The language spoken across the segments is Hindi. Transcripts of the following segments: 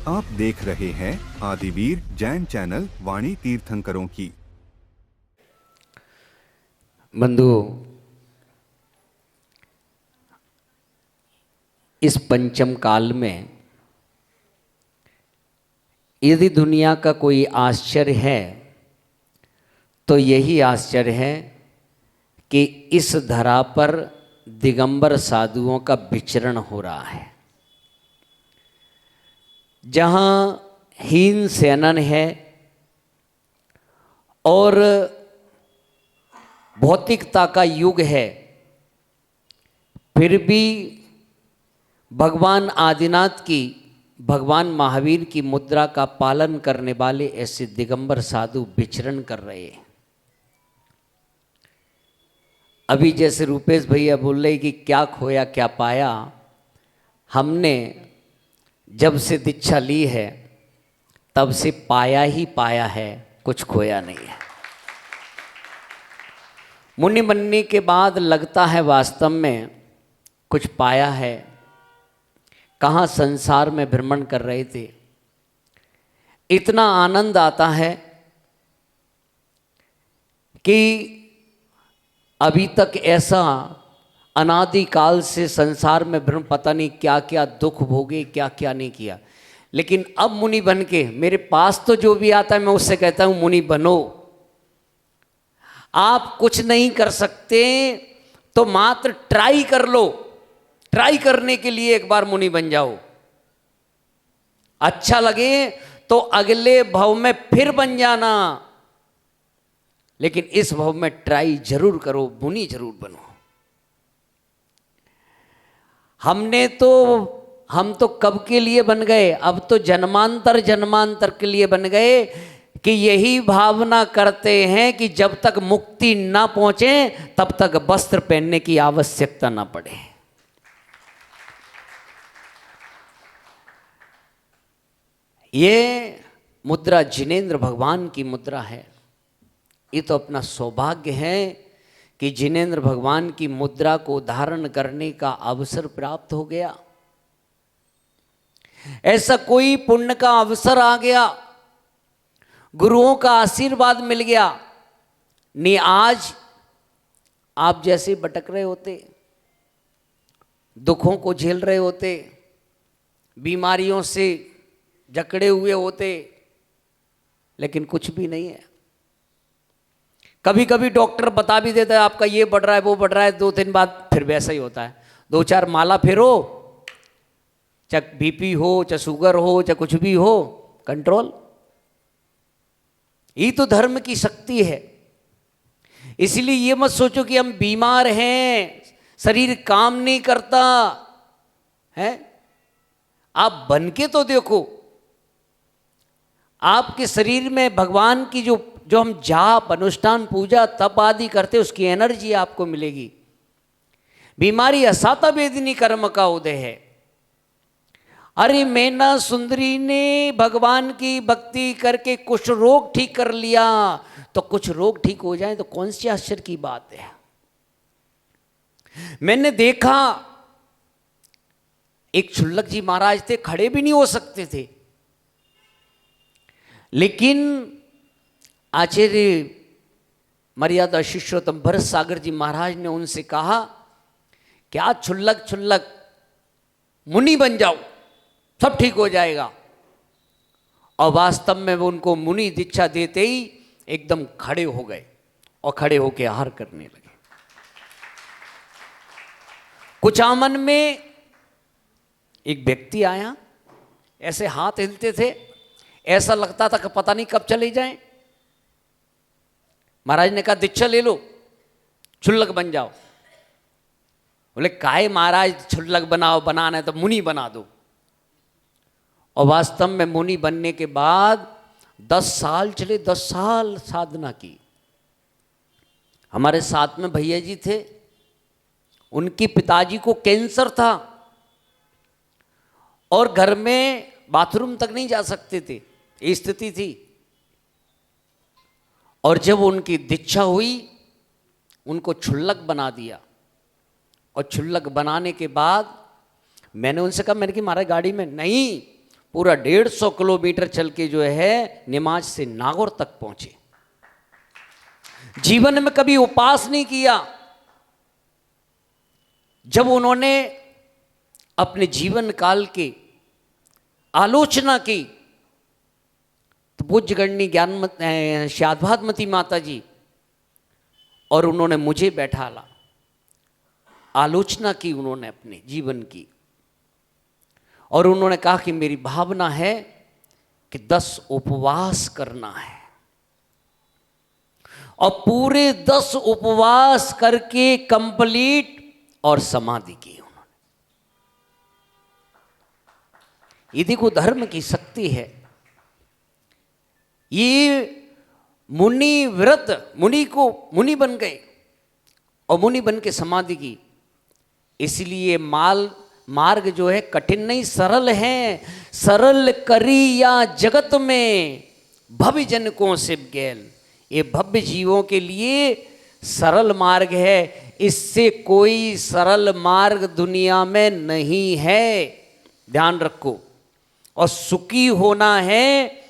आप देख रहे हैं आदिवीर जैन चैनल वाणी तीर्थंकरों की। बंधुओं, इस पंचम काल में यदि दुनिया का कोई आश्चर्य है तो यही आश्चर्य है कि इस धरा पर दिगंबर साधुओं का विचरण हो रहा है। जहाँ हीन सेनन है और भौतिकता का युग है, फिर भी भगवान आदिनाथ की, भगवान महावीर की मुद्रा का पालन करने वाले ऐसे दिगंबर साधु विचरण कर रहे हैं। अभी जैसे रुपेश भैया बोल रहे कि क्या खोया क्या पाया, हमने जब से दीक्षा ली है तब से पाया ही पाया है, कुछ खोया नहीं है। मुनि बनने के बाद लगता है वास्तव में कुछ पाया है। कहाँ संसार में भ्रमण कर रहे थे, इतना आनंद आता है कि अभी तक ऐसा अनादिकाल से संसार में भ्रमण, पता नहीं क्या क्या दुख भोगे, क्या क्या नहीं किया। लेकिन अब मुनि बन के मेरे पास तो जो भी आता है मैं उससे कहता हूँ मुनि बनो। आप कुछ नहीं कर सकते तो मात्र ट्राई कर लो, ट्राई करने के लिए एक बार मुनि बन जाओ। अच्छा लगे तो अगले भव में फिर बन जाना, लेकिन इस भव में ट्राई जरूर करो, मुनि जरूर बनो। हम तो कब के लिए बन गए, अब तो जन्मांतर जन्मांतर के लिए बन गए कि यही भावना करते हैं कि जब तक मुक्ति ना पहुंचे तब तक वस्त्र पहनने की आवश्यकता ना पड़े। ये मुद्रा जिनेंद्र भगवान की मुद्रा है। ये तो अपना सौभाग्य है कि जिनेंद्र भगवान की मुद्रा को धारण करने का अवसर प्राप्त हो गया। ऐसा कोई पुण्य का अवसर आ गया, गुरुओं का आशीर्वाद मिल गया, नहीं आज आप जैसे भटक रहे होते, दुखों को झेल रहे होते, बीमारियों से जकड़े हुए होते, लेकिन कुछ भी नहीं है। कभी कभी डॉक्टर बता भी देता है आपका ये बढ़ रहा है वो बढ़ रहा है, 2 दिन बाद फिर वैसा ही होता है। 2-4 माला फेरो, चाहे बीपी हो, चाहे शुगर हो, चाहे कुछ भी हो, कंट्रोल। ये तो धर्म की शक्ति है। इसलिए ये मत सोचो कि हम बीमार हैं, शरीर काम नहीं करता है। आप बन के तो देखो, आपके शरीर में भगवान की जो हम जाप, अनुष्ठान, पूजा, तप आदि करते, उसकी एनर्जी आपको मिलेगी। बीमारी असाता वेदिनी कर्म का उदय है। अरे मैना सुंदरी ने भगवान की भक्ति करके कुछ रोग ठीक कर लिया, तो कुछ रोग ठीक हो जाए तो कौन सी आश्चर्य की बात है। मैंने देखा एक क्षुल्लक जी महाराज थे, खड़े भी नहीं हो सकते थे, लेकिन आचार्य मर्यादा शिष्योत्तम भरत सागर जी महाराज ने उनसे कहा क्या क्षुल्लक क्षुल्लक मुनि बन जाओ, सब ठीक हो जाएगा। और वास्तव में वो उनको मुनि दीक्षा देते ही एकदम खड़े हो गए और खड़े होकर आहार करने लगे। कुछ आमन में एक व्यक्ति आया, ऐसे हाथ हिलते थे, ऐसा लगता था कि पता नहीं कब चले जाएं। महाराज ने कहा दीक्षा ले लो, क्षुल्लक बन जाओ। बोले काहे महाराज क्षुल्लक बनाओ, बनाना है तो मुनि बना दो। और वास्तव में मुनि बनने के बाद 10 साल चले, 10 साल साधना की। हमारे साथ में भैया जी थे, उनके पिताजी को कैंसर था और घर में बाथरूम तक नहीं जा सकते थे, ये स्थिति थी। और जब उनकी दीक्षा हुई, उनको क्षुल्लक बना दिया। और क्षुल्लक बनाने के बाद मैंने उनसे कहा, मैंने कि महाराज गाड़ी में नहीं, पूरा 150 किलोमीटर चल के जो है निमाज से नागौर तक पहुंचे। जीवन में कभी उपवास नहीं किया। जब उन्होंने अपने जीवन काल की आलोचना की तो पूज्य गणनी श्यादभादमती माता जी और उन्होंने मुझे बैठाला, आलोचना की उन्होंने अपने जीवन की, और उन्होंने कहा कि मेरी भावना है कि 10 उपवास करना है, और पूरे 10 उपवास करके कंप्लीट और समाधि की उन्होंने। ये देखो धर्म की शक्ति है। ये मुनि व्रत, मुनि बन गए और मुनि बन के समाधि की। इसलिए मार्ग जो है कठिन नहीं, सरल है। सरल करी या जगत में भव्य जनकों से गेल। ये भव्य जीवों के लिए सरल मार्ग है। इससे कोई सरल मार्ग दुनिया में नहीं है, ध्यान रखो। और सुखी होना है।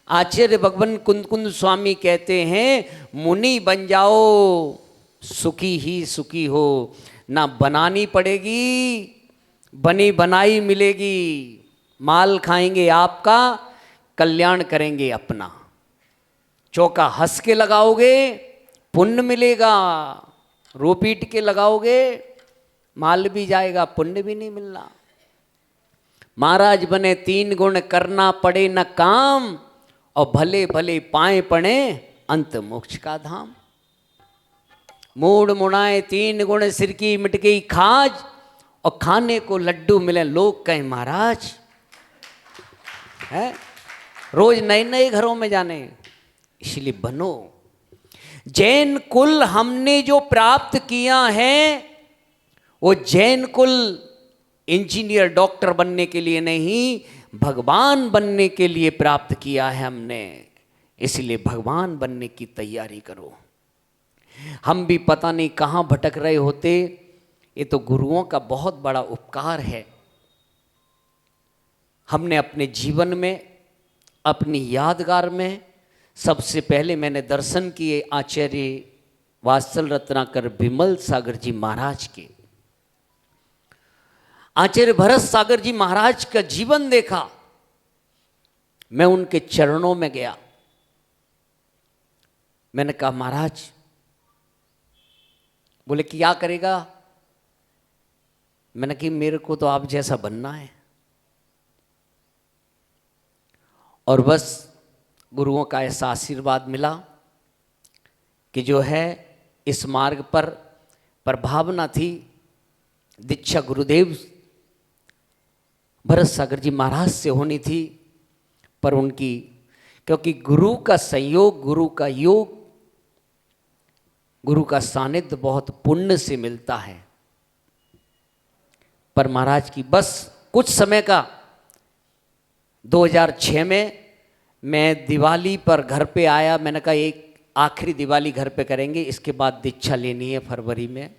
आचार्य भगवान कुंद स्वामी कहते हैं मुनि बन जाओ, सुखी ही सुखी हो। ना बनानी पड़ेगी, बनी बनाई मिलेगी। माल खाएंगे आपका, कल्याण करेंगे अपना। चौका हंस के लगाओगे पुण्य मिलेगा, रो पीट के लगाओगे माल भी जाएगा, पुण्य भी नहीं मिलना। महाराज बने 3 गुण करना पड़े न काम, और भले भले पाए पड़े अंत मोक्ष का धाम। मूड मुड़ाए 3 गुण सिर की मिट गई खाज, और खाने को लड्डू मिले लोग कहें महाराज। है रोज नए नए घरों में जाने, इसलिए बनो। जैन कुल हमने जो प्राप्त किया है, वो जैन कुल इंजीनियर डॉक्टर बनने के लिए नहीं, भगवान बनने के लिए प्राप्त किया है हमने। इसलिए भगवान बनने की तैयारी करो। हम भी पता नहीं कहाँ भटक रहे होते। ये तो गुरुओं का बहुत बड़ा उपकार है। हमने अपने जीवन में, अपनी यादगार में, सबसे पहले मैंने दर्शन किए आचार्य वात्सल रत्नाकर विमल सागर जी महाराज के। आचार्य भरत सागर जी महाराज का जीवन देखा। मैं उनके चरणों में गया। मैंने कहा महाराज, बोले क्या करेगा? मैंने कहा मेरे को तो आप जैसा बनना है। और बस गुरुओं का ऐसा आशीर्वाद मिला कि जो है इस मार्ग पर भावना थी। दीक्षा गुरुदेव भरत सागर जी महाराज से होनी थी, पर उनकी, क्योंकि गुरु का संयोग, गुरु का योग, गुरु का सानिध्य बहुत पुण्य से मिलता है। पर महाराज की बस कुछ समय का 2006 में मैं दिवाली पर घर पे आया। मैंने कहा एक आखिरी दिवाली घर पे करेंगे, इसके बाद दीक्षा लेनी है फरवरी में।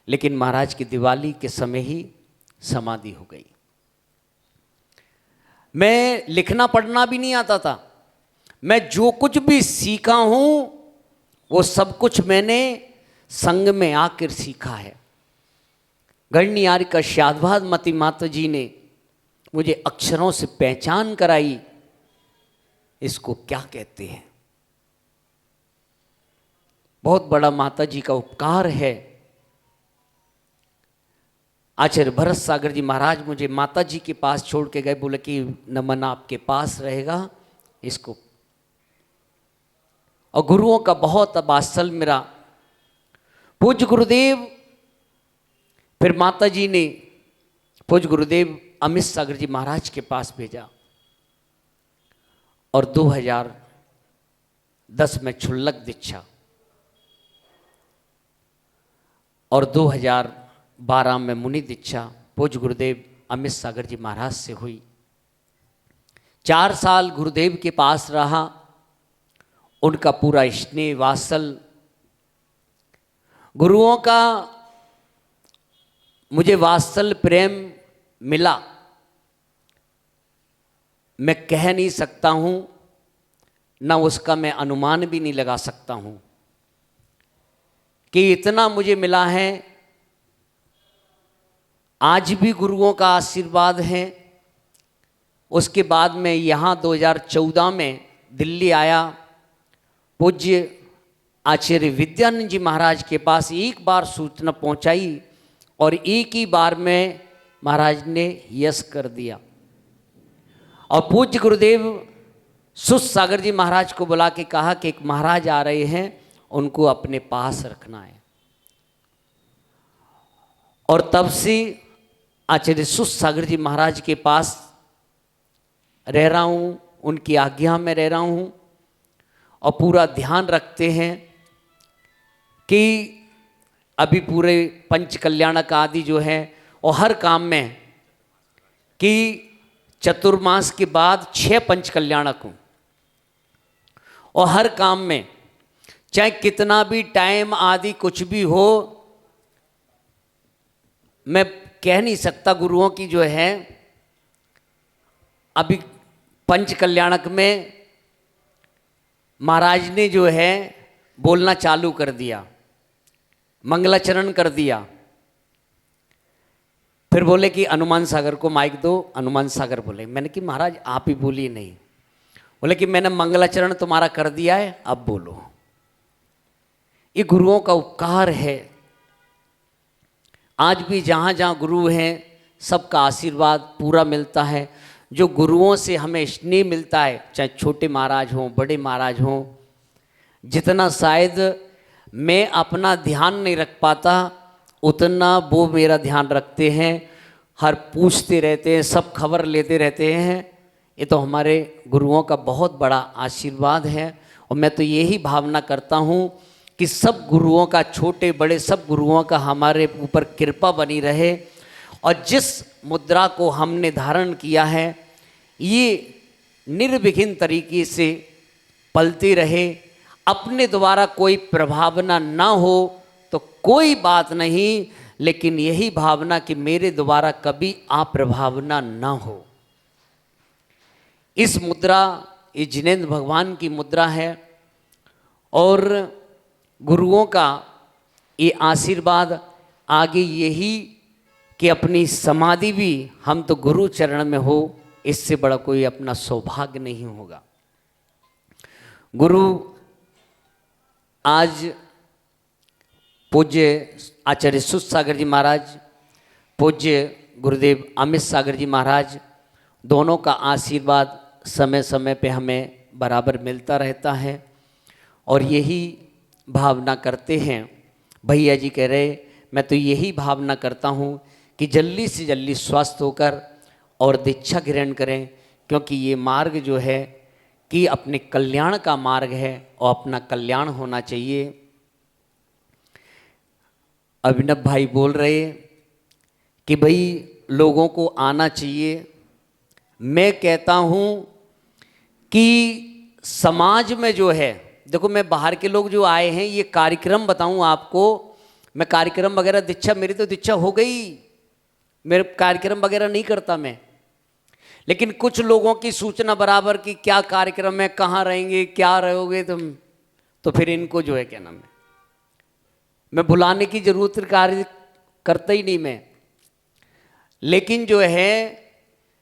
लेकिन महाराज की दिवाली के समय ही समाधि हो गई। मैं लिखना पढ़ना भी नहीं आता था। मैं जो कुछ भी सीखा हूं वो सब कुछ मैंने संग में आकर सीखा है। गणनी आर्य का श्यादभादमती माता जी ने मुझे अक्षरों से पहचान कराई, इसको क्या कहते हैं। बहुत बड़ा माता जी का उपकार है। आचार्य भरत सागर जी महाराज मुझे माता जी के पास छोड़ के गए, बोले कि नमन आपके पास रहेगा इसको। और गुरुओं का बहुत वात्सल मेरा। पूज्य गुरुदेव, फिर माता जी ने पूज्य गुरुदेव अमित सागर जी महाराज के पास भेजा, और 2010 में क्षुल्लक दीक्षा, और 2012 में मुनि दीक्षा पूज्य गुरुदेव अमित सागर जी महाराज से हुई। 4 साल गुरुदेव के पास रहा। उनका पूरा स्नेह वात्सल, गुरुओं का मुझे वात्सल प्रेम मिला। मैं कह नहीं सकता हूँ, ना उसका मैं अनुमान भी नहीं लगा सकता हूँ कि इतना मुझे मिला है। आज भी गुरुओं का आशीर्वाद है। उसके बाद में यहाँ 2014 में दिल्ली आया, पूज्य आचार्य विद्यानंद जी महाराज के पास एक बार सूचना पहुंचाई और एक ही बार में महाराज ने यश कर दिया। और पूज्य गुरुदेव सुत सागर जी महाराज को बुला के कहा कि एक महाराज आ रहे हैं, उनको अपने पास रखना है। और तब से आचार्य सुत सागर जी महाराज के पास रह रहा हूँ, उनकी आज्ञा में रह रहा हूँ और पूरा ध्यान रखते हैं कि अभी पूरे पंच कल्याणक आदि जो है और हर काम में कि चतुर्मास के बाद 6 पंच कल्याणक हूँ और हर काम में चाहे कितना भी टाइम आदि कुछ भी हो, मैं कह नहीं सकता। गुरुओं की जो है अभी पंच कल्याणक में महाराज ने जो है बोलना चालू कर दिया, मंगलाचरण कर दिया। फिर बोले कि हनुमान सागर को माइक दो। हनुमान सागर बोले। मैंने कि महाराज आप ही बोलिए। नहीं, बोले कि मैंने मंगलाचरण तुम्हारा कर दिया है, अब बोलो। ये गुरुओं का उपकार है। आज भी जहाँ जहाँ गुरु हैं सबका आशीर्वाद पूरा मिलता है। जो गुरुओं से हमें स्नेह मिलता है, चाहे छोटे महाराज हों बड़े महाराज हों, जितना शायद मैं अपना ध्यान नहीं रख पाता उतना वो मेरा ध्यान रखते हैं, हर पूछते रहते हैं, सब खबर लेते रहते हैं। ये तो हमारे गुरुओं का बहुत बड़ा आशीर्वाद है। और मैं तो यही भावना करता हूँ कि सब गुरुओं का, छोटे बड़े सब गुरुओं का हमारे ऊपर कृपा बनी रहे और जिस मुद्रा को हमने धारण किया है ये निर्विघ्न तरीके से पलते रहे। अपने द्वारा कोई प्रभावना ना हो तो कोई बात नहीं, लेकिन यही भावना कि मेरे द्वारा कभी अप्रभावना ना हो। इस मुद्रा ये जिनेंद्र भगवान की मुद्रा है और गुरुओं का ये आशीर्वाद आगे यही कि अपनी समाधि भी हम तो गुरु चरण में हो, इससे बड़ा कोई अपना सौभाग्य नहीं होगा। गुरु आज पूज्य आचार्य सुत सागर जी महाराज, पूज्य गुरुदेव अमित सागर जी महाराज, दोनों का आशीर्वाद समय समय पे हमें बराबर मिलता रहता है और यही भावना करते हैं। भैया जी कह रहे, मैं तो यही भावना करता हूँ कि जल्दी से जल्दी स्वस्थ होकर और दीक्षा ग्रहण करें, क्योंकि ये मार्ग जो है कि अपने कल्याण का मार्ग है और अपना कल्याण होना चाहिए। अभिनव भाई बोल रहे कि भाई लोगों को आना चाहिए। मैं कहता हूँ कि समाज में जो है, देखो मैं बाहर के लोग जो आए हैं, ये कार्यक्रम बताऊँ आपको, मैं कार्यक्रम वगैरह दीक्षा, मेरी तो दीक्षा हो गई, मेरे कार्यक्रम वगैरह नहीं करता मैं, लेकिन कुछ लोगों की सूचना बराबर की क्या कार्यक्रम है, कहाँ रहेंगे, क्या रहोगे तुम, तो फिर इनको जो है क्या नाम है, मैं बुलाने की जरूरत कार्य करता ही नहीं मैं। लेकिन जो है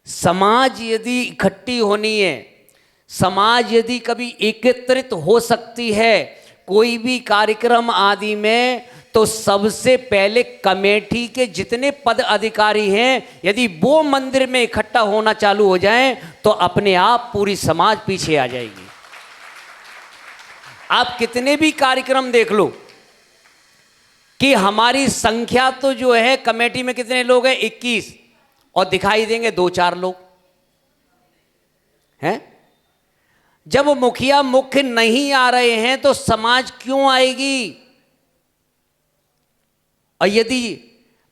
समाज यदि इकट्ठी होनी है, समाज यदि कभी एकत्रित हो सकती है कोई भी कार्यक्रम आदि में, तो सबसे पहले कमेटी के जितने पद अधिकारी हैं यदि वो मंदिर में इकट्ठा होना चालू हो जाएं तो अपने आप पूरी समाज पीछे आ जाएगी। आप कितने भी कार्यक्रम देख लो कि हमारी संख्या तो जो है कमेटी में कितने लोग हैं, 21, और दिखाई देंगे 2-4 लोग हैं। जब मुखिया मुख्य नहीं आ रहे हैं तो समाज क्यों आएगी? और यदि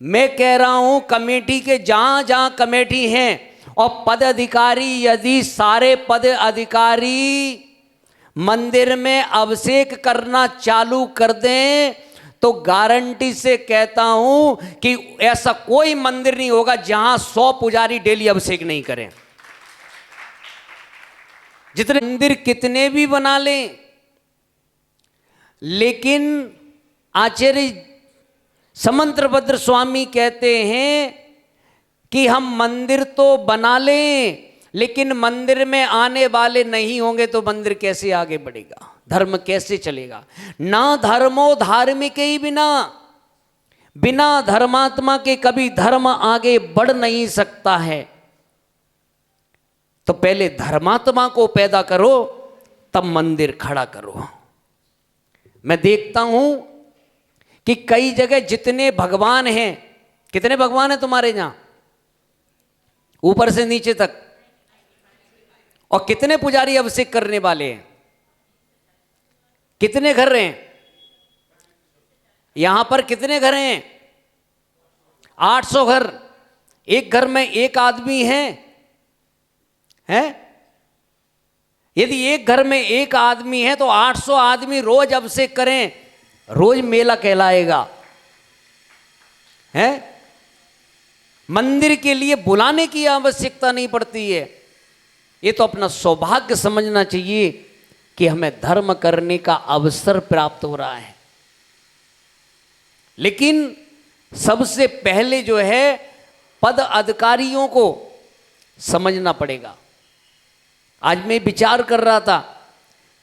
मैं कह रहा हूं कमेटी के जहां जहां कमेटी हैं और पद अधिकारी, यदि सारे पद अधिकारी मंदिर में अभिषेक करना चालू कर दें तो गारंटी से कहता हूं कि ऐसा कोई मंदिर नहीं होगा जहां 100 पुजारी डेली अभिषेक नहीं करें। जितने मंदिर कितने भी बना लें, लेकिन आचार्य समंत्रभद्र स्वामी कहते हैं कि हम मंदिर तो बना लें, लेकिन मंदिर में आने वाले नहीं होंगे तो मंदिर कैसे आगे बढ़ेगा, धर्म कैसे चलेगा। ना धर्मो धार्मिक ही बिना, बिना धर्मात्मा के कभी धर्म आगे बढ़ नहीं सकता है। तो पहले धर्मात्मा को पैदा करो, तब मंदिर खड़ा करो। मैं देखता हूं कि कई जगह जितने भगवान हैं, कितने भगवान हैं तुम्हारे यहां, ऊपर से नीचे तक, और कितने पुजारी अभिषेक करने वाले हैं, कितने घर हैं यहां पर, कितने घर हैं, 800 घर। एक घर में एक आदमी है, यदि एक घर में एक आदमी है तो 800 आदमी रोज अभिषेक करें, रोज मेला कहलाएगा। है मंदिर के लिए बुलाने की आवश्यकता नहीं पड़ती है। ये तो अपना सौभाग्य समझना चाहिए कि हमें धर्म करने का अवसर प्राप्त हो रहा है। लेकिन सबसे पहले जो है पद अधिकारियों को समझना पड़ेगा। आज मैं विचार कर रहा था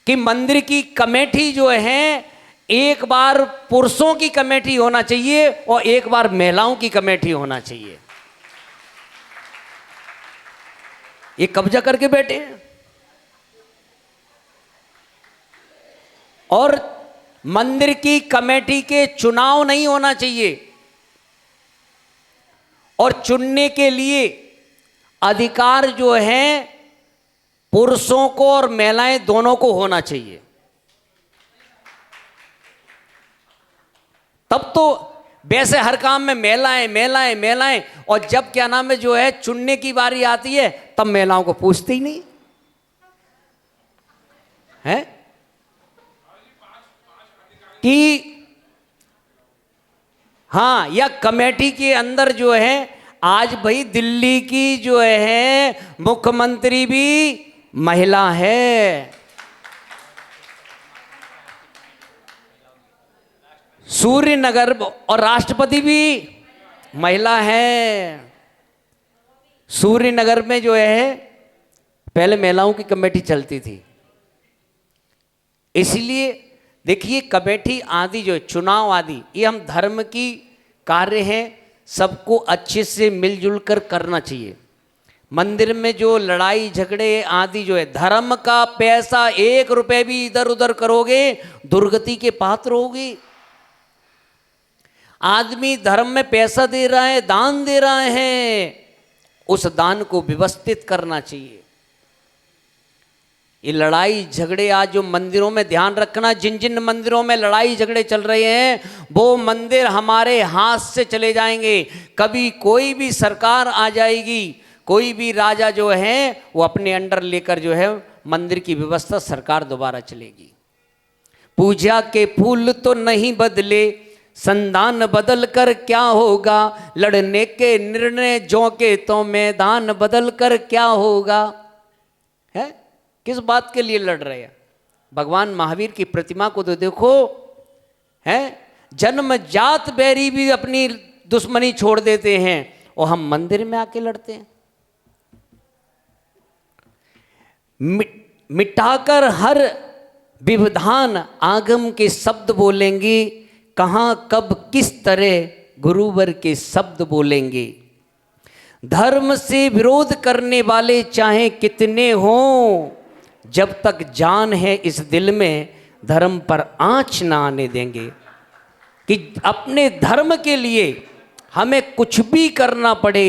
कि मंदिर की कमेटी जो है, एक बार पुरुषों की कमेटी होना चाहिए और एक बार महिलाओं की कमेटी होना चाहिए। ये कब्जा करके बैठे हैं। और मंदिर की कमेटी के चुनाव नहीं होना चाहिए, और चुनने के लिए अधिकार जो है पुरुषों को और महिलाएं दोनों को होना चाहिए। तब तो वैसे हर काम में महिलाएं महिलाएं महिलाएं, और जब क्या नाम है जो है चुनने की बारी आती है तब महिलाओं को पूछते ही नहीं है कि हाँ, या कमेटी के अंदर जो है आज भाई दिल्ली की जो है मुख्यमंत्री भी महिला है, सूर्यनगर और राष्ट्रपति भी महिला है। सूर्यनगर में जो है पहले महिलाओं की कमेटी चलती थी। इसलिए देखिए कमेटी आदि जो चुनाव आदि, ये हम धर्म की कार्य हैं, सबको अच्छे से मिलजुल कर करना चाहिए। मंदिर में जो लड़ाई झगड़े आदि जो है, धर्म का पैसा 1 रुपए भी इधर उधर करोगे दुर्गति के पात्र होगी। आदमी धर्म में पैसा दे रहा है, दान दे रहा है, उस दान को व्यवस्थित करना चाहिए। ये लड़ाई झगड़े आज जो मंदिरों में, ध्यान रखना, जिन जिन मंदिरों में लड़ाई झगड़े चल रहे हैं वो मंदिर हमारे हाथ से चले जाएंगे। कभी कोई भी सरकार आ जाएगी, कोई भी राजा जो है वो अपने अंडर लेकर जो है मंदिर की व्यवस्था सरकार दोबारा चलेगी। पूजा के फूल तो नहीं बदले, संदान बदल कर क्या होगा, लड़ने के निर्णय जो के तो मैदान बदल कर क्या होगा। है किस बात के लिए लड़ रहे हैं? भगवान महावीर की प्रतिमा को तो देखो, है जन्म जात बैरी भी अपनी दुश्मनी छोड़ देते हैं और हम मंदिर में आके लड़ते हैं। मिटाकर हर विविधान आगम के शब्द बोलेंगे, कहाँ कब किस तरह गुरुवर के शब्द बोलेंगे। धर्म से विरोध करने वाले चाहे कितने हों, जब तक जान है इस दिल में धर्म पर आँच ना आने देंगे। कि अपने धर्म के लिए हमें कुछ भी करना पड़े,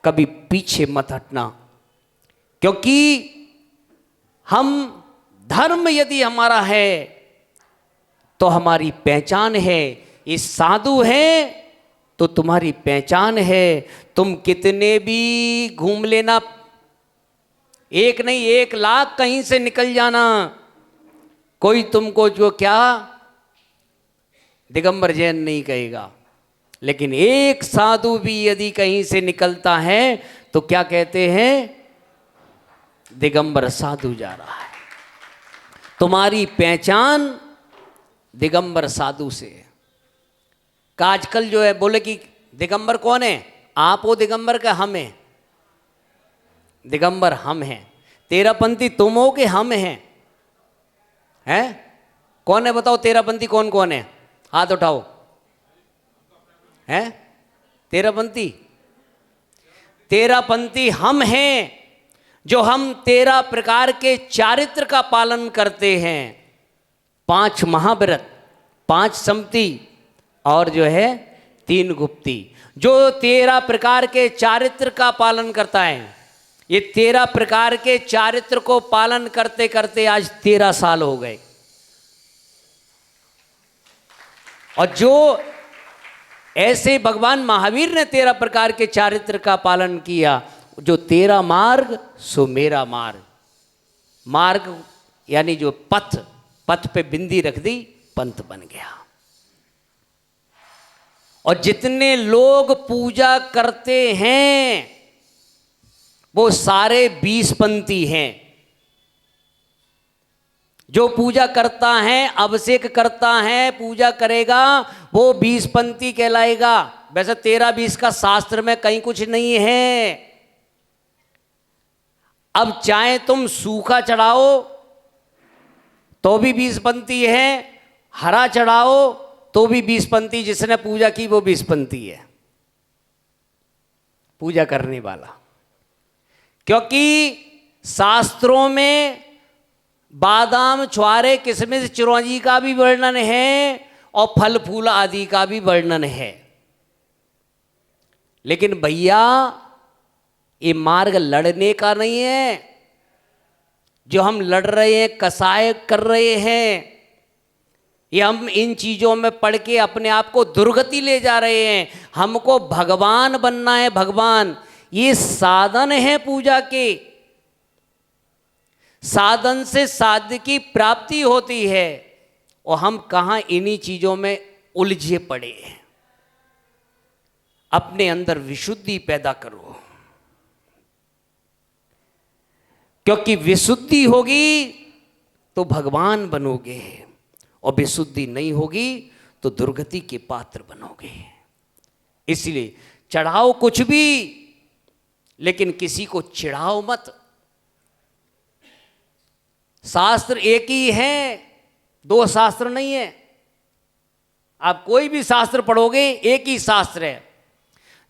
कभी पीछे मत हटना, क्योंकि हम धर्म यदि हमारा है तो हमारी पहचान है। ये साधु है तो तुम्हारी पहचान है। तुम कितने भी घूम लेना, 1 नहीं 1 लाख कहीं से निकल जाना, कोई तुमको जो क्या दिगंबर जैन नहीं कहेगा। लेकिन एक साधु भी यदि कहीं से निकलता है तो क्या कहते हैं, दिगंबर साधु जा रहा है। तुम्हारी पहचान दिगंबर साधु से है। का आजकल जो है बोले कि दिगंबर कौन है, आप हो दिगंबर का हम है? दिगंबर हम हैं। तेरापंथी तुम हो कि हम हैं? हैं? कौन है बताओ, तेरापंथी कौन कौन है? हाथ उठाओ। हैं? तेरापंथी? तेरापंथी हम हैं, जो हम 13 प्रकार के चारित्र का पालन करते हैं। 5 महाव्रत, 5 समती और जो है 3 गुप्ती। जो 13 प्रकार के चारित्र का पालन करता है, ये 13 प्रकार के चारित्र को पालन करते करते आज 13 साल हो गए। और जो ऐसे भगवान महावीर ने 13 प्रकार के चारित्र का पालन किया, जो 13 मार्ग सो मेरा मार्ग। मार्ग यानी जो पथ, पथ पे बिंदी रख दी, पंथ बन गया। और जितने लोग पूजा करते हैं वो सारे 20 पंथी हैं। जो पूजा करता है, अभिषेक करता है, पूजा करेगा, वो 20 पंथी कहलाएगा। वैसे 13-20 का शास्त्र में कहीं कुछ नहीं है। अब चाहे तुम सूखा चढ़ाओ तो भी 20 पंथी है, हरा चढ़ाओ तो भी 20 पंथी। जिसने पूजा की वो 20 पंथी है, पूजा करने वाला। क्योंकि शास्त्रों में बादाम, छुआरे, किशमिश, चिरौंजी का भी वर्णन है और फल फूल आदि का भी वर्णन है। लेकिन भैया ये मार्ग लड़ने का नहीं है। जो हम लड़ रहे हैं, कसाय कर रहे हैं, ये हम इन चीजों में पढ़ के अपने आप को दुर्गति ले जा रहे हैं। हमको भगवान बनना है, भगवान। ये साधन है पूजा के। साधन से साध्य की प्राप्ति होती है, और हम कहाँ इन्हीं चीजों में उलझे पड़े हैं। अपने अंदर विशुद्धि पैदा करो, क्योंकि विशुद्धि होगी तो भगवान बनोगे, और विशुद्धि नहीं होगी तो दुर्गति के पात्र बनोगे। इसलिए चढ़ाओ कुछ भी, लेकिन किसी को चिढ़ाओ मत। शास्त्र एक ही है, 2 शास्त्र नहीं है। आप कोई भी शास्त्र पढ़ोगे, एक ही शास्त्र है।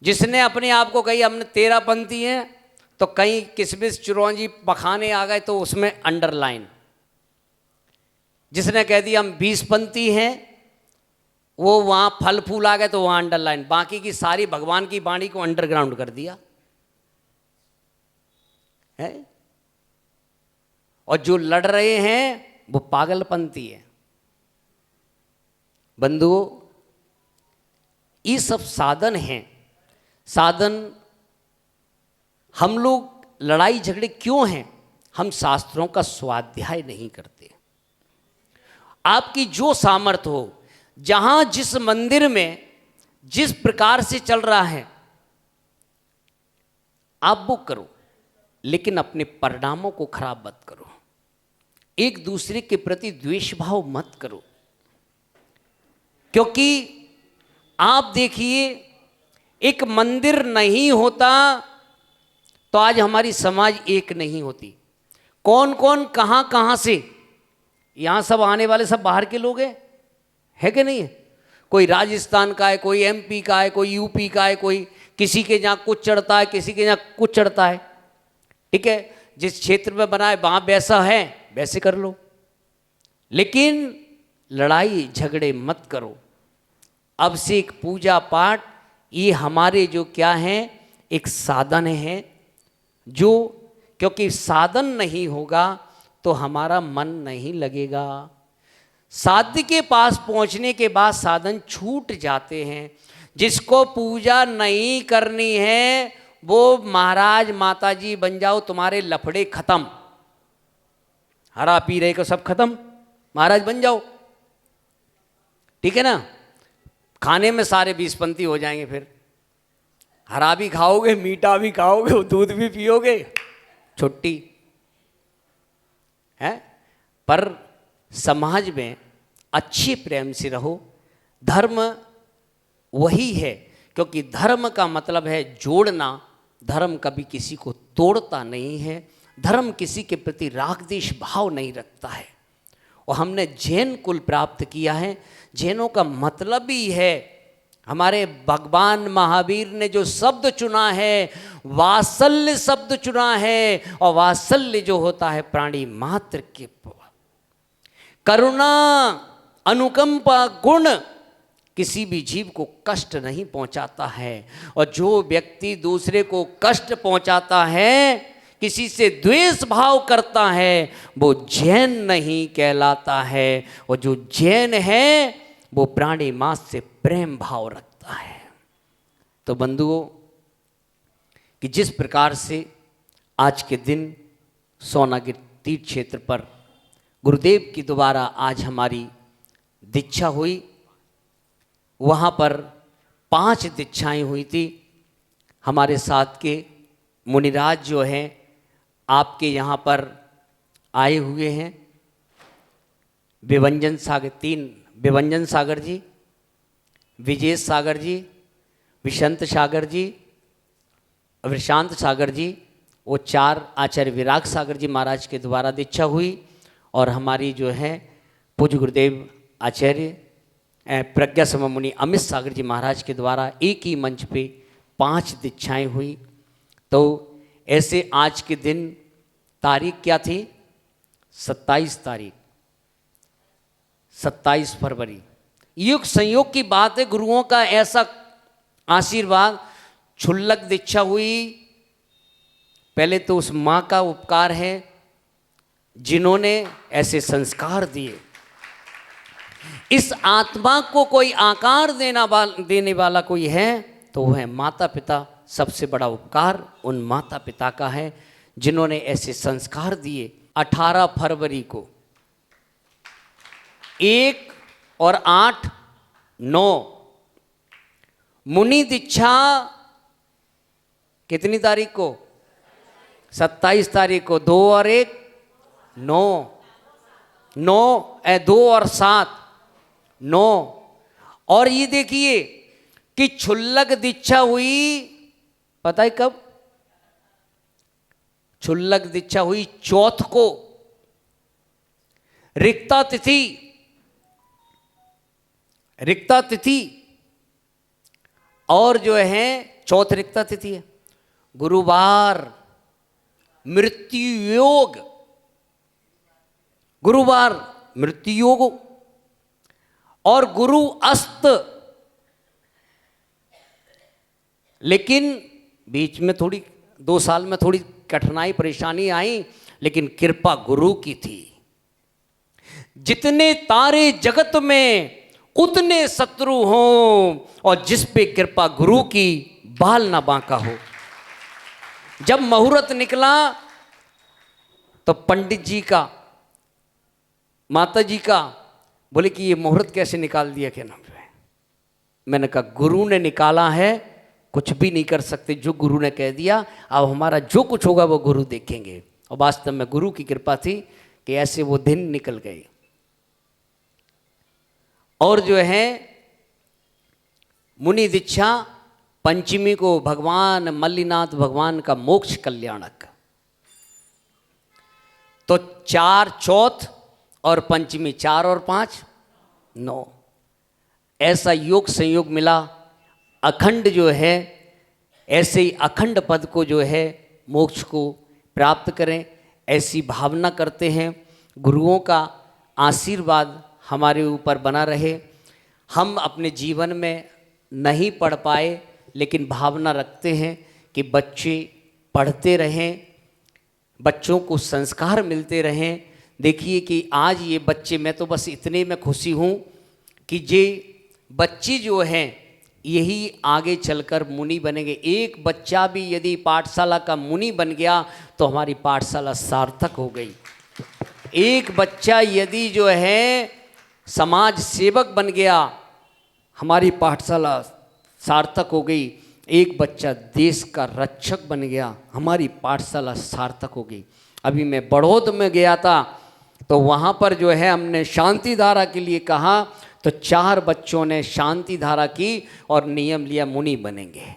जिसने अपने आप को कही हमने 13 पंथी हैं, तो कहीं किशमिश, चिरौंजी, मखाने आ गए तो उसमें अंडरलाइन। जिसने कह दिया हम 20 पंथी हैं, वो वहां फल फूल आ गए तो वहां अंडरलाइन। बाकी की सारी भगवान की वाणी को अंडरग्राउंड कर दिया है। और जो लड़ रहे हैं वो पागलपंथी है। बंधुओं, ये सब साधन हैं। साधन, हम लोग लड़ाई झगड़े क्यों हैं? हम शास्त्रों का स्वाध्याय नहीं करते। आपकी जो सामर्थ्य हो, जहां जिस मंदिर में जिस प्रकार से चल रहा है, आप वो करो, लेकिन अपने परिणामों को खराब मत करो। एक दूसरे के प्रति द्वेष भाव मत करो। क्योंकि आप देखिए, एक मंदिर नहीं होता तो आज हमारी समाज एक नहीं होती। कौन कौन कहां कहां से, यहां सब आने वाले सब बाहर के लोग हैं, है कि नहीं है? कोई राजस्थान का है, कोई एमपी का है, कोई यूपी का है, कोई किसी के जहां कुछ चढ़ता है, किसी के जहां कुछ चढ़ता है। ठीक है, जिस क्षेत्र में बना है वहां वैसा है, वैसे कर लो, लेकिन लड़ाई झगड़े मत करो। अब से एक पूजा पाठ, ये हमारे जो क्या हैं, एक साधन है। जो, क्योंकि साधन नहीं होगा तो हमारा मन नहीं लगेगा। साध्य के पास पहुंचने के बाद साधन छूट जाते हैं। जिसको पूजा नहीं करनी है वो महाराज माताजी बन जाओ, तुम्हारे लफड़े खत्म। हरा पी रहे को सब खत्म, महाराज बन जाओ। ठीक है ना? खाने में सारे 20 पंथी हो जाएंगे। फिर हरा भी खाओगे, मीठा भी खाओगे, दूध भी पियोगे, छुट्टी। है, पर समाज में अच्छे प्रेम से रहो। धर्म वही है, क्योंकि धर्म का मतलब है जोड़ना। धर्म कभी किसी को तोड़ता नहीं है, धर्म किसी के प्रति राग द्वेष भाव नहीं रखता है। और हमने जैन कुल प्राप्त किया है। जैनों का मतलब ही है, हमारे भगवान महावीर ने जो शब्द चुना है, वात्सल्य शब्द चुना है। और वात्सल्य जो होता है प्राणी मात्र के, करुणा अनुकंपा गुण किसी भी जीव को कष्ट नहीं पहुंचाता है। और जो व्यक्ति दूसरे को कष्ट पहुंचाता है, किसी से द्वेष भाव करता है, वो जैन नहीं कहलाता है। और जो जैन है वो प्राणी मात्र से प्रेम भाव रखता है। तो बंधुओं, कि जिस प्रकार से आज के दिन सोनागिर तीर्थ क्षेत्र पर गुरुदेव की द्वारा आज हमारी दीक्षा हुई, वहाँ पर 5 दीक्षाएं हुई थी। हमारे साथ के मुनिराज जो हैं आपके यहाँ पर आए हुए हैं। विभंजन सागर 3 विभंजन सागर जी, विजय सागर जी, विशंत सागर जी, विशांत सागर जी, वो 4 आचार्य विराग सागर जी महाराज के द्वारा दीक्षा हुई। और हमारी जो है पूज्य गुरुदेव आचार्य प्रज्ञा सम मुनि अमित सागर जी महाराज के द्वारा एक ही मंच पे 5 दीक्षाएं हुई। तो ऐसे आज के दिन तारीख क्या थी? 27 तारीख, 27 फरवरी। युग संयोग की बात है, गुरुओं का ऐसा आशीर्वाद। क्षुल्लक दीक्षा हुई। पहले तो उस माँ का उपकार है जिन्होंने ऐसे संस्कार दिए। इस आत्मा को कोई आकार देने वाला कोई है तो वह है माता पिता। सबसे बड़ा उपकार उन माता पिता का है जिन्होंने ऐसे संस्कार दिए। 18 फरवरी को 1 और 8, 9 मुनि दीक्षा कितनी तारीख को? 27 तारीख को। 2 और 1 9, 2 और 7 9। और ये देखिए कि क्षुल्लक दीक्षा हुई, पता है कब? क्षुल्लक दीक्षा हुई चौथ को, रिक्ता तिथि, रिक्ता तिथि। और जो है चौथ रिक्ता तिथि है। गुरुवार मृत्यु योग, गुरुवार मृत्यु योग। और गुरु अस्त। लेकिन बीच में थोड़ी 2 साल में थोड़ी कठिनाई परेशानी आई, लेकिन कृपा गुरु की थी। जितने तारे जगत में उतने शत्रु हों, और जिस पे कृपा गुरु की बाल ना बांका हो। जब मुहूर्त निकला तो पंडित जी का, माता जी का, बोले कि ये मुहूर्त कैसे निकाल दिया, क्या नाम है? मैंने कहा गुरु ने निकाला है, कुछ भी नहीं कर सकते। जो गुरु ने कह दिया, अब हमारा जो कुछ होगा वो गुरु देखेंगे। और वास्तव में गुरु की कृपा थी कि ऐसे वो दिन निकल गए। और जो है मुनि दीक्षा पंचमी को भगवान मल्लिनाथ भगवान का मोक्ष कल्याणक। तो 4 चौथ और पंचमी, 4 और 5 9, ऐसा योग संयोग मिला। अखंड जो है, ऐसे ही अखंड पद को जो है मोक्ष को प्राप्त करें, ऐसी भावना करते हैं। गुरुओं का आशीर्वाद हमारे ऊपर बना रहे। हम अपने जीवन में नहीं पढ़ पाए, लेकिन भावना रखते हैं कि बच्चे पढ़ते रहें, बच्चों को संस्कार मिलते रहें। देखिए कि आज ये बच्चे, मैं तो बस इतने में खुशी हूँ कि ये बच्चे जो हैं यही आगे चलकर मुनि बनेंगे। एक बच्चा भी यदि पाठशाला का मुनि बन गया तो हमारी पाठशाला सार्थक हो गई। एक बच्चा यदि जो है समाज सेवक बन गया, हमारी पाठशाला सार्थक हो गई। एक बच्चा देश का रक्षक बन गया, हमारी पाठशाला सार्थक हो गई। अभी मैं बड़ौद में गया था, तो वहाँ पर जो है हमने शांति धारा के लिए कहा, तो 4 बच्चों ने शांति धारा की और नियम लिया मुनि बनेंगे।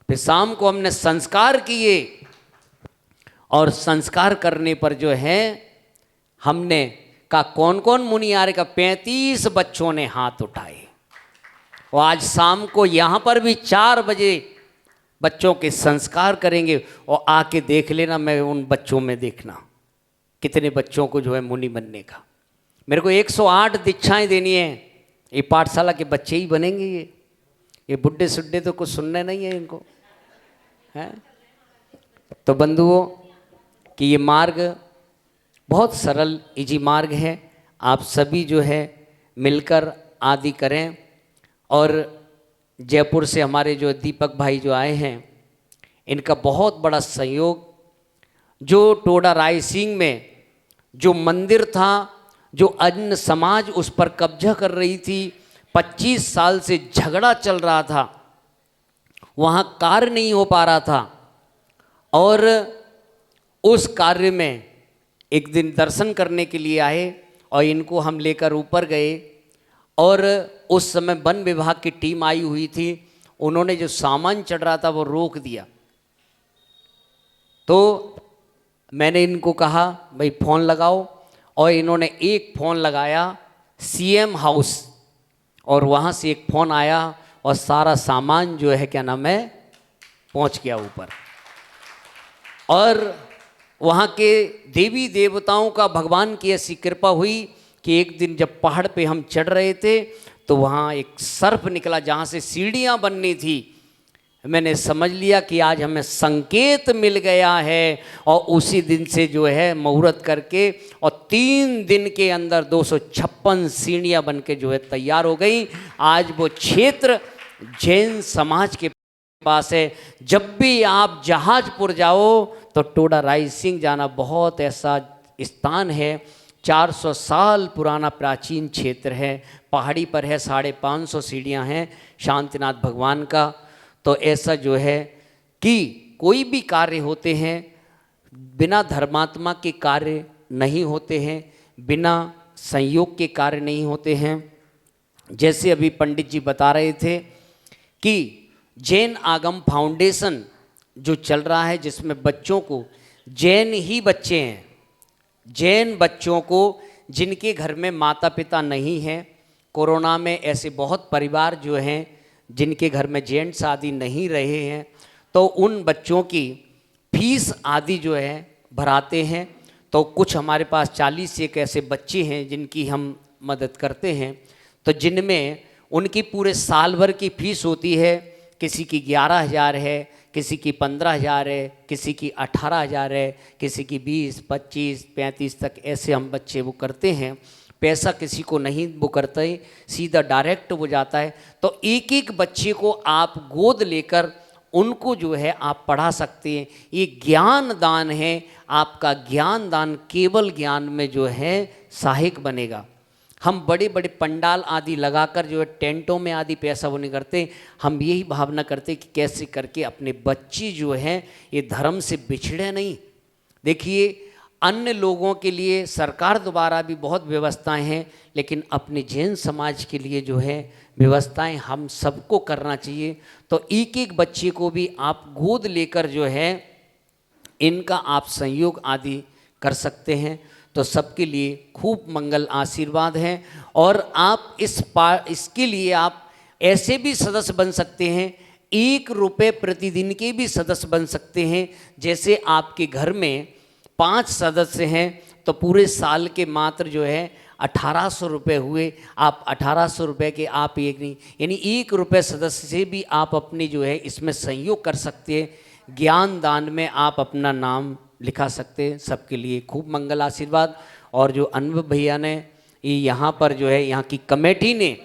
फिर शाम को हमने संस्कार किए और संस्कार करने पर जो है हमने कहा कौन कौन मुनि आ रहे का, 35 बच्चों ने हाथ उठाए। और आज शाम को यहाँ पर भी 4 बजे बच्चों के संस्कार करेंगे और आके देख लेना, मैं उन बच्चों में देखना कितने बच्चों को जो है मुनि बनने का। मेरे को 108 दीक्षाएं देनी है, ये पाठशाला के बच्चे ही बनेंगे। ये बुड्ढे सुड्ढे तो कुछ सुनने नहीं है इनको, है। तो बंधुओं कि ये मार्ग बहुत सरल इजी मार्ग है, आप सभी जो है मिलकर आदि करें। और जयपुर से हमारे जो दीपक भाई जो आए हैं, इनका बहुत बड़ा सहयोग। जो टोडा रायसिंह में जो मंदिर था, जो अन्य समाज उस पर कब्जा कर रही थी, 25 साल से झगड़ा चल रहा था, वहाँ कार्य नहीं हो पा रहा था। और उस कार्य में एक दिन दर्शन करने के लिए आए और इनको हम लेकर ऊपर गए। और उस समय वन विभाग की टीम आई हुई थी, उन्होंने जो सामान चढ़ रहा था वो रोक दिया। तो मैंने इनको कहा भाई फ़ोन लगाओ, और इन्होंने एक फ़ोन लगाया सीएम हाउस, और वहाँ से एक फ़ोन आया और सारा सामान जो है क्या नाम है पहुँच गया ऊपर। और वहाँ के देवी देवताओं का भगवान की ऐसी कृपा हुई कि एक दिन जब पहाड़ पे हम चढ़ रहे थे तो वहाँ एक सर्प निकला जहाँ से सीढ़ियाँ बननी थी। मैंने समझ लिया कि आज हमें संकेत मिल गया है, और उसी दिन से जो है मुहूर्त करके और 3 दिन के अंदर 256 सीढ़ियाँ बन के जो है तैयार हो गई। आज वो क्षेत्र जैन समाज के पास है। जब भी आप जहाजपुर जाओ तो टोडा रायसिंह जाना, बहुत ऐसा स्थान है, 400 साल पुराना प्राचीन क्षेत्र है, पहाड़ी पर है, 550 सीढ़ियाँ हैं शांतिनाथ भगवान का। तो ऐसा जो है कि कोई भी कार्य होते हैं बिना धर्मात्मा के कार्य नहीं होते हैं, बिना संयोग के कार्य नहीं होते हैं। जैसे अभी पंडित जी बता रहे थे कि जैन आगम फाउंडेशन जो चल रहा है, जिसमें बच्चों को, जैन ही बच्चे हैं, जैन बच्चों को जिनके घर में माता पिता नहीं हैं, कोरोना में ऐसे बहुत परिवार जो हैं जिनके घर में जेंट्स आदि नहीं रहे हैं, तो उन बच्चों की फीस आदि जो है भराते हैं। तो कुछ हमारे पास 40 एक ऐसे बच्चे हैं जिनकी हम मदद करते हैं, तो जिनमें उनकी पूरे साल भर की फीस होती है। किसी की 11,000 है, किसी की 15,000 है, किसी की 18,000 है, किसी की 20, 25, 35 तक ऐसे हम बच्चे वो करते हैं। पैसा किसी को नहीं वो करते, सीधा डायरेक्ट वो जाता है। तो एक एक बच्चे को आप गोद लेकर उनको जो है आप पढ़ा सकते हैं। ये ज्ञान दान है, आपका ज्ञान दान केवल ज्ञान में जो है सहायक बनेगा। हम बड़े बड़े पंडाल आदि लगाकर जो है टेंटों में आदि पैसा वो नहीं करते, हम यही भावना करते कि कैसे करके अपने बच्चे जो हैं ये धर्म से बिछड़े नहीं। देखिए अन्य लोगों के लिए सरकार द्वारा भी बहुत व्यवस्थाएं हैं, लेकिन अपने जैन समाज के लिए जो है व्यवस्थाएं हम सबको करना चाहिए। तो एक एक बच्चे को भी आप गोद लेकर जो है इनका आप संयोग आदि कर सकते हैं। तो सबके लिए खूब मंगल आशीर्वाद हैं। और आप इसके लिए आप ऐसे भी सदस्य बन सकते हैं, 1 रुपये प्रतिदिन के भी सदस्य बन सकते हैं। जैसे आपके घर में 5 सदस्य हैं तो पूरे साल के मात्र जो है 1800 रुपये हुए। आप 1800 रुपये के आप एक नहीं, यानी 1 रुपये सदस्य से भी आप अपनी जो है इसमें सहयोग कर सकते हैं। ज्ञान दान में आप अपना नाम लिखा सकते हैं। सबके लिए खूब मंगल आशीर्वाद। और जो अनुभव भैया ने ये यहाँ पर जो है यहाँ की कमेटी ने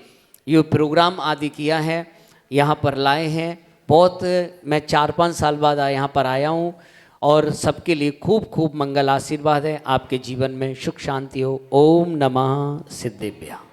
ये प्रोग्राम आदि किया है, यहाँ पर लाए हैं। बहुत मैं 4-5 साल बाद यहाँ पर आया हूँ, और सबके लिए खूब खूब मंगल आशीर्वाद है। आपके जीवन में सुख शांति हो। ओम नमः सिद्धेभ्यः।